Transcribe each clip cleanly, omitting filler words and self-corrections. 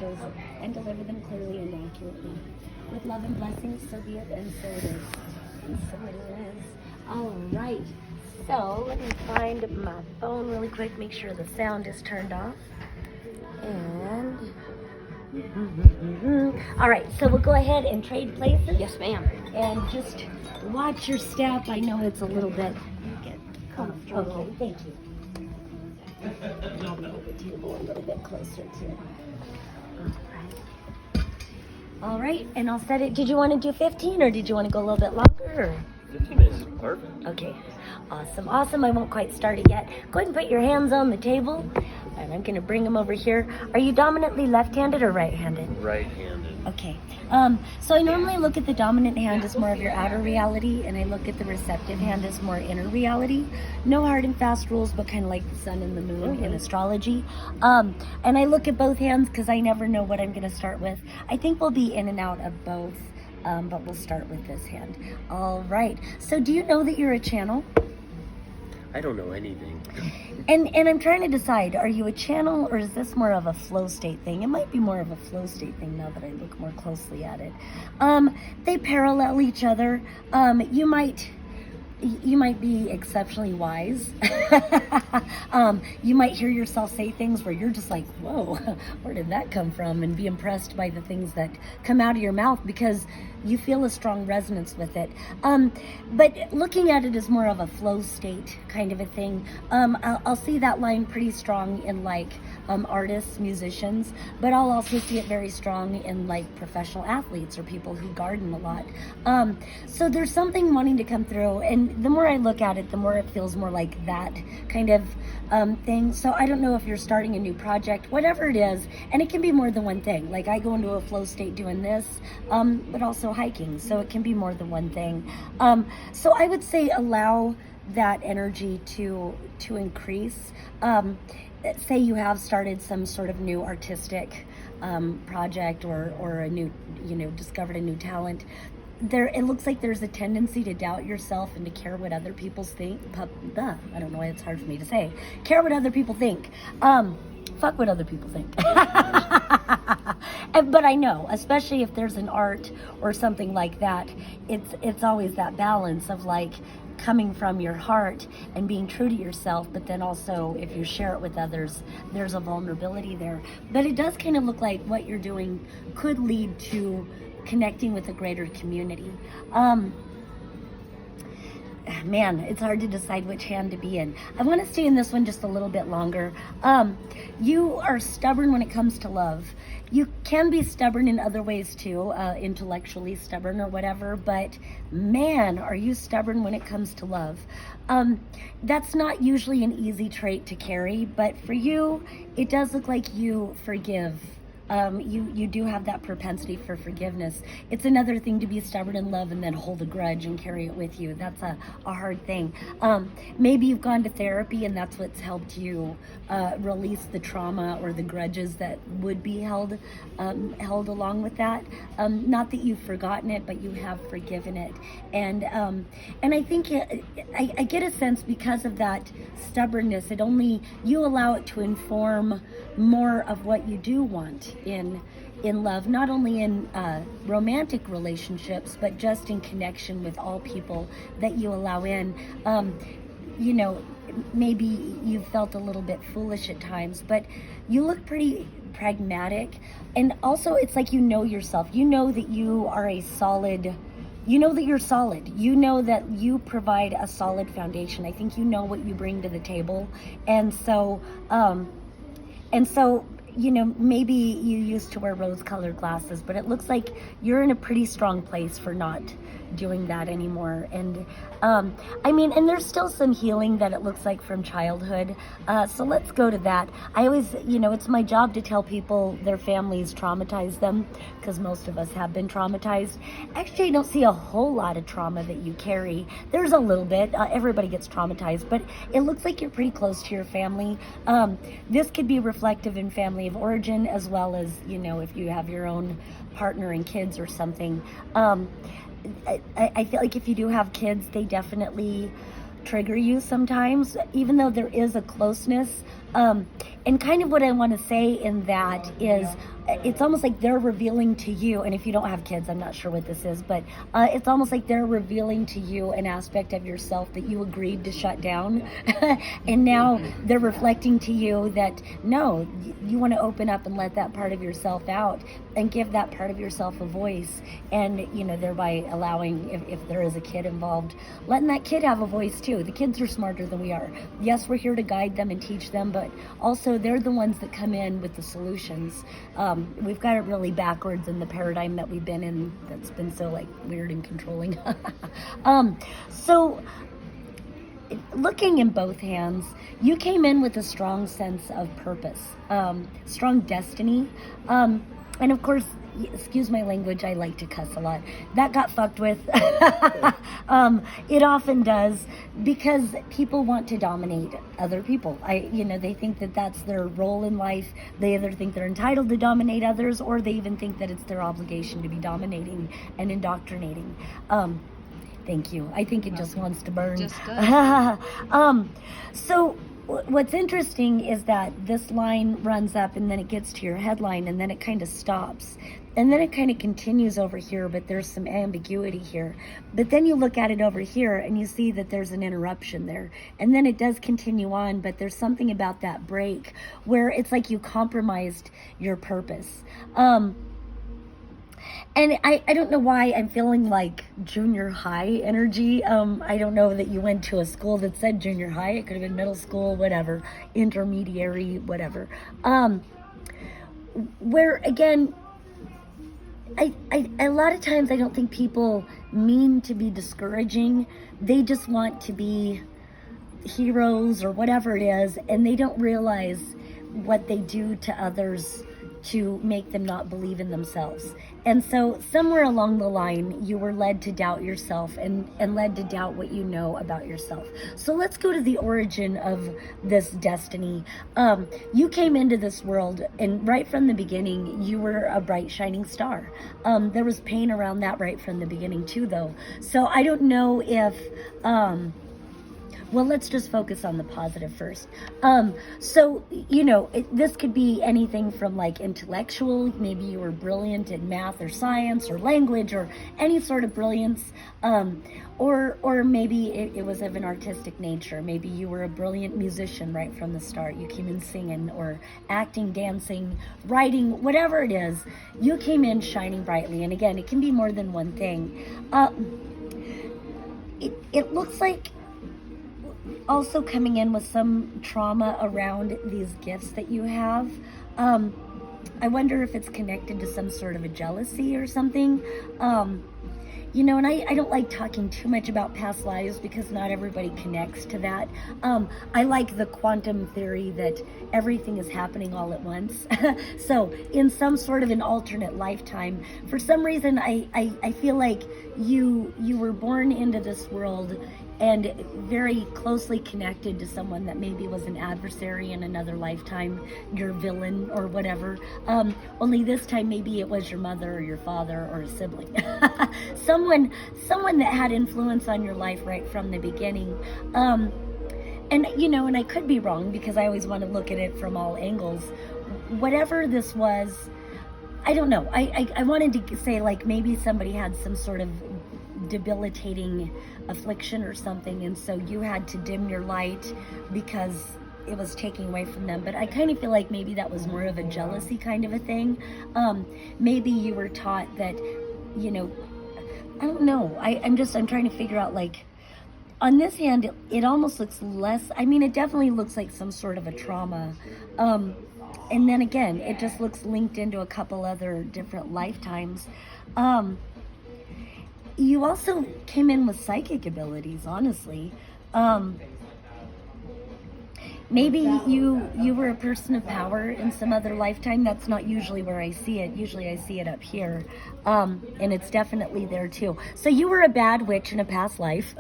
messages and deliver them clearly and accurately. With love and blessings, so be it, and so it is. And so it is. All right. So let me find my phone really quick, make sure the sound is turned off. And all right, so we'll go ahead and trade places. Yes, ma'am. And just watch your step. I know it's a little bit comfortable. Okay, thank you. And I'll move the table a little bit closer too. All right, and I'll set it. Did you want to do 15 or did you want to go a little bit longer? Or? 15 minutes is perfect. Okay, awesome. I won't quite start it yet. Go ahead and put your hands on the table, and I'm going to bring them over here. Are you dominantly left-handed or right-handed? Right-handed. Okay. So I normally look at the dominant hand as more of your outer reality, and I look at the receptive hand as more inner reality. No hard and fast rules, but kind of like the sun and the moon in astrology. And I look at both hands because I never know what I'm going to start with. I think we'll be in and out of both, but we'll start with this hand. All right. So do you know that you're a channel? I don't know anything. And I'm trying to decide, are you a channel or is this more of a flow state thing? It might be more of a flow state thing now that I look more closely at it. They parallel each other. You might be exceptionally wise. You might hear yourself say things where you're just like, whoa, where did that come from? And be impressed by the things that come out of your mouth because you feel a strong resonance with it. But looking at it as more of a flow state kind of a thing, I'll see that line pretty strong in like artists, musicians, but I'll also see it very strong in like professional athletes or people who garden a lot. So there's something wanting to come through, and the more I look at it, the more it feels more like that kind of thing. So I don't know if you're starting a new project, whatever it is, and it can be more than one thing. Like I go into a flow state doing this, but also hiking, so it can be more than one thing. So I would say allow that energy to increase. Say you have started some sort of new artistic project or a new, discovered a new talent. It looks like there's a tendency to doubt yourself and to care what other people think. I don't know why it's hard for me to say. Care what other people think. Fuck what other people think. But I know, especially if there's an art or something like that, it's always that balance of like coming from your heart and being true to yourself, but then also if you share it with others, there's a vulnerability there. But it does kind of look like what you're doing could lead to connecting with a greater community. Man, it's hard to decide which hand to be in. I want to stay in this one just a little bit longer. You are stubborn when it comes to love. You can be stubborn in other ways too, intellectually stubborn or whatever, but man, are you stubborn when it comes to love. That's not usually an easy trait to carry, but for you, it does look like you forgive. You do have that propensity for forgiveness. It's another thing to be stubborn in love and then hold a grudge and carry it with you. That's a hard thing. Maybe you've gone to therapy and that's what's helped you release the trauma or the grudges that would be held along with that. Not that you've forgotten it, but you have forgiven it. And I think I get a sense because of that stubbornness, you allow it to inform more of what you do want in love, not only in romantic relationships, but just in connection with all people that you allow in. Maybe you felt a little bit foolish at times, but you look pretty pragmatic. And also it's like you know yourself. You know that you are you know that you're solid. You know that you provide a solid foundation. I think you know what you bring to the table. And so maybe you used to wear rose-colored glasses, but it looks like you're in a pretty strong place for not doing that anymore. And and there's still some healing that it looks like from childhood. So let's go to that. I always, it's my job to tell people their families traumatized them, because most of us have been traumatized. Actually, I don't see a whole lot of trauma that you carry. There's a little bit. Everybody gets traumatized, but it looks like you're pretty close to your family. This could be reflective in family of origin, as well as, if you have your own partner and kids or something. I feel like if you do have kids, they definitely trigger you sometimes, even though there is a closeness. And kind of what I want to say in that is it's almost like they're revealing to you, and if you don't have kids, I'm not sure what this is, but it's almost like they're revealing to you an aspect of yourself that you agreed to shut down. And now they're reflecting to you that no, you want to open up and let that part of yourself out and give that part of yourself a voice, and thereby allowing, if there is a kid involved, letting that kid have a voice too. The kids are smarter than we are. Yes, we're here to guide them and teach them, but also they're the ones that come in with the solutions. We've got it really backwards in the paradigm that we've been in, that's been so like weird and controlling. So looking in both hands, you came in with a strong sense of purpose, strong destiny, and of course, excuse my language, I like to cuss a lot. That got fucked with. It often does, because people want to dominate other people. They think that that's their role in life. They either think they're entitled to dominate others, or they even think that it's their obligation to be dominating and indoctrinating. Thank you. I think it just wants to burn. Just does. So what's interesting is that this line runs up, and then it gets to your headline, and then it kind of stops. And then it kind of continues over here, but there's some ambiguity here. But then you look at it over here and you see that there's an interruption there. And then it does continue on, but there's something about that break where it's like you compromised your purpose. And I don't know why I'm feeling like junior high energy. I don't know that you went to a school that said junior high. It could have been middle school, whatever, intermediary, whatever. Where, again, a lot of times I don't think people mean to be discouraging. They just want to be heroes or whatever it is, and they don't realize what they do to others to make them not believe in themselves. And so somewhere along the line, you were led to doubt yourself and led to doubt what you know about yourself. So let's go to the origin of this destiny. You came into this world, and right from the beginning, you were a bright, shining star. There was pain around that right from the beginning too, though. So I don't know if... Well, let's just focus on the positive first. This could be anything from like intellectual, maybe you were brilliant in math or science or language or any sort of brilliance, or maybe it was of an artistic nature. Maybe you were a brilliant musician right from the start. You came in singing or acting, dancing, writing, whatever it is. You came in shining brightly. And again, it can be more than one thing. It looks like also coming in with some trauma around these gifts that you have. I wonder if it's connected to some sort of a jealousy or something. And I don't like talking too much about past lives because not everybody connects to that. I like the quantum theory that everything is happening all at once. So in some sort of an alternate lifetime, for some reason, I feel like you were born into this world and very closely connected to someone that maybe was an adversary in another lifetime, your villain or whatever. Only this time maybe it was your mother or your father or a sibling. Someone that had influence on your life right from the beginning. And I could be wrong because I always want to look at it from all angles. Whatever this was, I don't know. I wanted to say like maybe somebody had some sort of debilitating affliction or something, and so you had to dim your light because it was taking away from them. But I kind of feel like maybe that was more of a jealousy kind of a thing. Maybe you were taught that, I don't know. I'm trying to figure out, like, on this hand, it almost looks less, it definitely looks like some sort of a trauma. And then again, it just looks linked into a couple other different lifetimes. You also came in with psychic abilities, honestly. Maybe you were a person of power in some other lifetime. That's not usually where I see it. Usually I see it up here. And it's definitely there too. So you were a bad witch in a past life.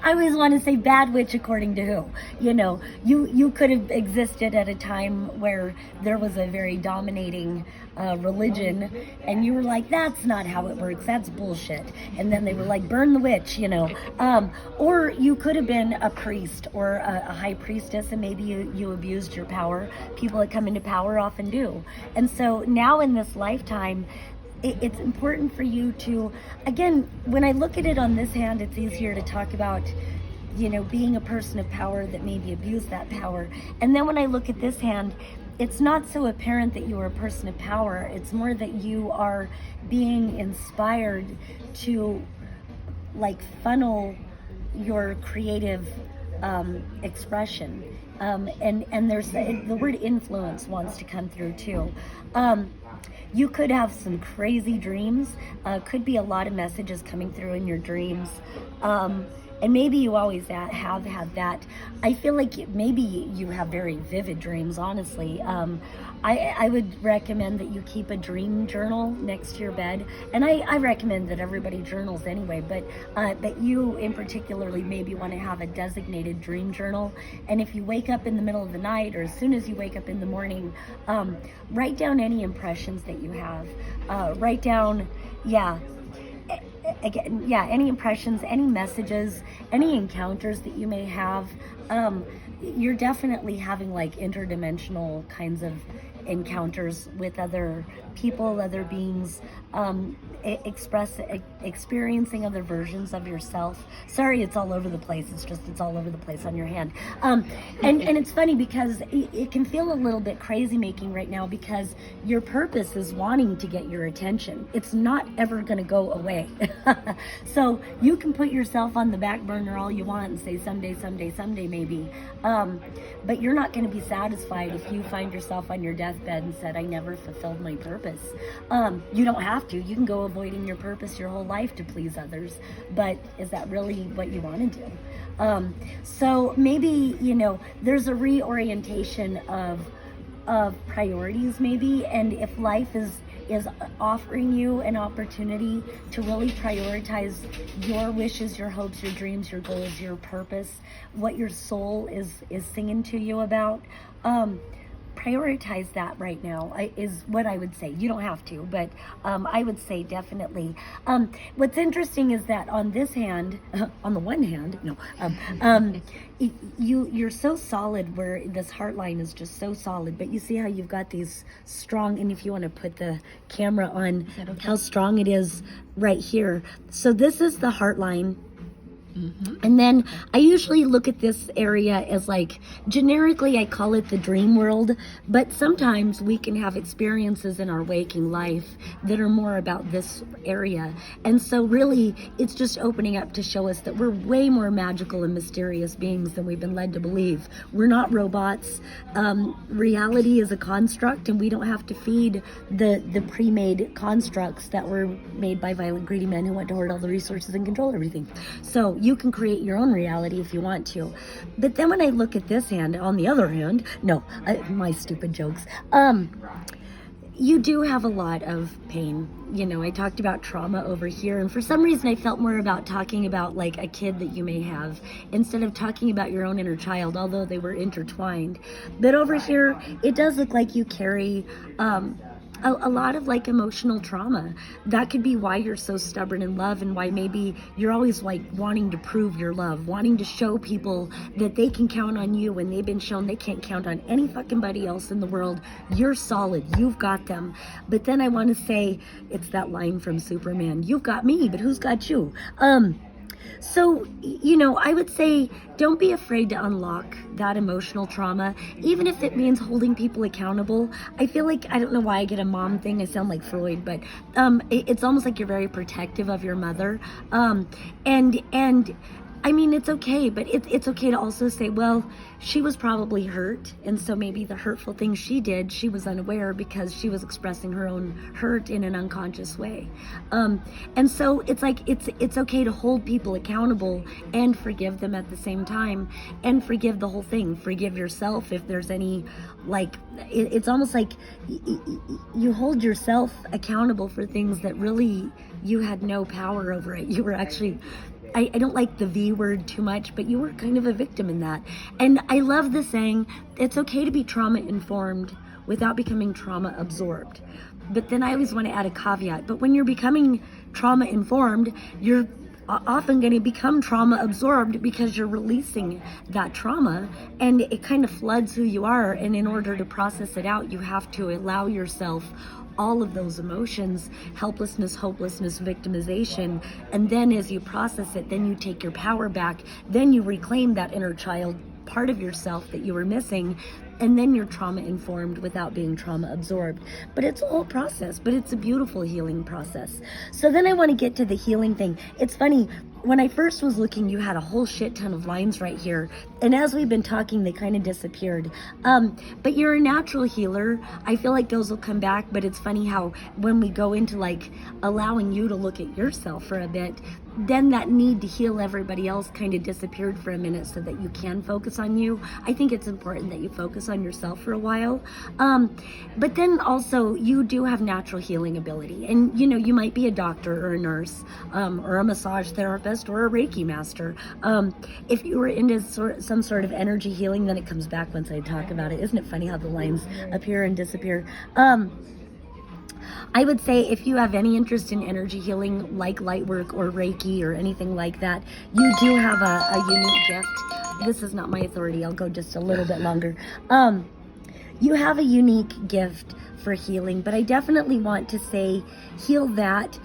I always want to say bad witch according to who? You know, you could have existed at a time where there was a very dominating religion, and you were like, that's not how it works, that's bullshit. And then they were like, burn the witch, you know. Or you could have been a priest or a high priestess, and maybe you abused your power. People that come into power often do. And so now in this lifetime, it's important for you to, again, when I look at it on this hand, it's easier to talk about, you know, being a person of power that maybe abused that power. And then when I look at this hand, it's not so apparent that you are a person of power. It's more that you are being inspired to like funnel your creative expression. And there's the word influence wants to come through too. You could have some crazy dreams. Could be a lot of messages coming through in your dreams. And maybe you always have had that. I feel like maybe you have very vivid dreams, honestly. I would recommend that you keep a dream journal next to your bed. And I recommend that everybody journals anyway, but that you in particularly maybe want to have a designated dream journal. And if you wake up in the middle of the night, or as soon as you wake up in the morning, write down any impressions that you have. Write down, again, any impressions, any messages, any encounters that you may have. You're definitely having like interdimensional kinds of encounters with other people, other beings, experiencing other versions of yourself. Sorry, it's all over the place. It's all over the place on your hand. And it's funny because it can feel a little bit crazy making right now, because your purpose is wanting to get your attention. It's not ever going to go away. So you can put yourself on the back burner all you want and say someday maybe. But you're not going to be satisfied if you find yourself on your deathbed and said, I never fulfilled my purpose. You don't have to. You can go avoiding your purpose your whole life to please others. But is that really what you want to do? So maybe, you know, there's a reorientation of priorities maybe. And if life is offering you an opportunity to really prioritize your wishes, your hopes, your dreams, your goals, your purpose, what your soul is singing to you about, prioritize that right now is what I would say. You don't have to, but I would say definitely. What's interesting is that on this hand, on the one hand, you're so solid, where this heart line is just so solid, but you see how you've got these strong, and if you want to put the camera on how strong it is right here. So this is the heart line. Mm-hmm. And then I usually look at this area as like, generically I call it the dream world, but sometimes we can have experiences in our waking life that are more about this area. And so really it's just opening up to show us that we're way more magical and mysterious beings than we've been led to believe. We're not robots. Reality is a construct, and we don't have to feed the pre-made constructs that were made by violent, greedy men who want to hoard all the resources and control everything. So you can create your own reality if you want to. But then when I look at this hand, on the other hand, my stupid jokes, you do have a lot of pain. You know, I talked about trauma over here, and for some reason I felt more about talking about like a kid that you may have instead of talking about your own inner child, although they were intertwined. But over here, it does look like you carry a lot of like emotional trauma. That could be why you're so stubborn in love, and why maybe you're always like wanting to prove your love, wanting to show people that they can count on you when they've been shown they can't count on any fucking body else in the world. You're solid, you've got them. But then I want to say, it's that line from Superman, you've got me, but who's got you? So, you know, I would say don't be afraid to unlock that emotional trauma, even if it means holding people accountable. I feel like, I don't know why I get a mom thing, I sound like Freud, but it's almost like you're very protective of your mother. And I mean, it's okay, but it's okay to also say, well, she was probably hurt, and so maybe the hurtful thing she did, she was unaware because she was expressing her own hurt in an unconscious way. And so it's like, it's okay to hold people accountable and forgive them at the same time, and forgive the whole thing. Forgive yourself if there's any, like, it's almost like you hold yourself accountable for things that really you had no power over it. You were actually I don't like the V word too much, but you were kind of a victim in that. And I love the saying, it's okay to be trauma informed without becoming trauma absorbed. But then I always want to add a caveat. But when you're becoming trauma informed, you're often going to become trauma absorbed because you're releasing that trauma and it kind of floods who you are. And in order to process it out, you have to allow yourself all of those emotions, helplessness, hopelessness, victimization. And then as you process it, then you take your power back. Then you reclaim that inner child part of yourself that you were missing. And then you're trauma informed without being trauma absorbed. But it's a whole process, but it's a beautiful healing process. So then I want to get to the healing thing. It's funny, when I first was looking, you had a whole shit ton of lines right here. And as we've been talking, they kind of disappeared. But you're a natural healer. I feel like those will come back, but it's funny how when we go into like allowing you to look at yourself for a bit, then that need to heal everybody else kind of disappeared for a minute so that you can focus on you. I think it's important that you focus on yourself for a while. But then also you do have natural healing ability. And you might be a doctor or a nurse, or a massage therapist or a Reiki master. If you were into some sort of energy healing, then it comes back once I talk about it. Isn't it funny how the lines appear and disappear? I would say if you have any interest in energy healing, like light work or Reiki or anything like that, you do have a unique gift. This is not my authority. I'll go just a little bit longer. You have a unique gift for healing, but I definitely want to say heal that.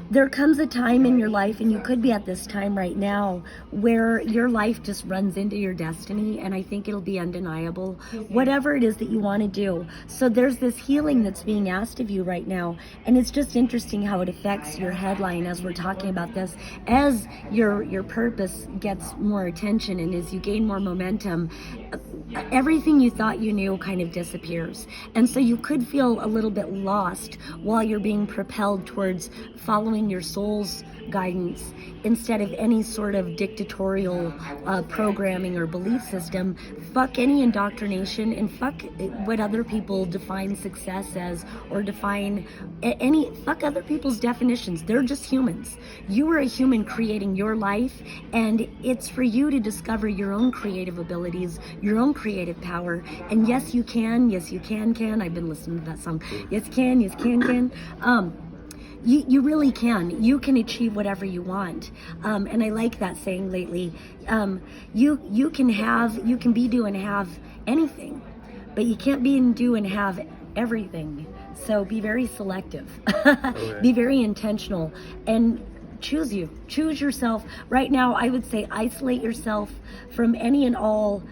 There comes a time in your life, and you could be at this time right now, where your life just runs into your destiny, and I think it'll be undeniable, whatever it is that you want to do. So there's this healing that's being asked of you right now, and it's just interesting how it affects your headline as we're talking about this. As your purpose gets more attention and as you gain more momentum, everything you thought you knew kind of disappears. And so you could feel a little bit lost while you're being propelled towards following your soul's guidance instead of any sort of dictatorial programming or belief system. Fuck any indoctrination and fuck what other people define success as or define fuck other people's definitions. They're just humans. You are a human creating your life, and it's for you to discover your own creative abilities, your own creative power. And yes you can, I've been listening to that song. Yes can. You really can. You can achieve whatever you want. And I like that saying lately. You can be, do, and have anything, but you can't be and do and have everything. So be very selective. Okay. Be very intentional and choose yourself. Right now, I would say isolate yourself from any and all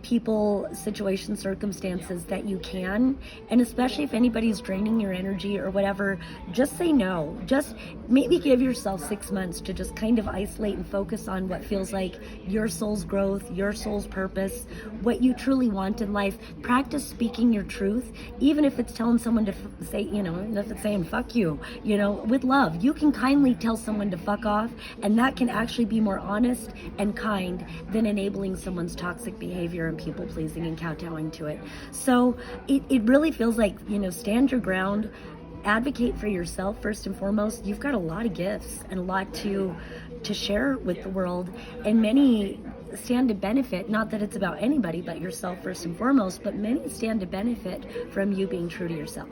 people, situations, circumstances that you can. And especially if anybody's draining your energy or whatever, just say no. Just maybe give yourself 6 months to just kind of isolate and focus on what feels like your soul's growth, your soul's purpose, what you truly want in life. Practice speaking your truth, even if it's telling someone to say, if it's saying fuck you, with love. You can kindly tell someone to fuck off, and that can actually be more honest and kind than enabling someone's toxic behavior and people pleasing and kowtowing to it. So it really feels like, stand your ground, advocate for yourself first and foremost. You've got a lot of gifts and a lot to share with the world, and many stand to benefit, not that it's about anybody but yourself first and foremost, but many stand to benefit from you being true to yourself.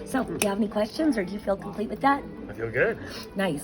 So do you have any questions, or do you feel complete with that? I feel good. Nice.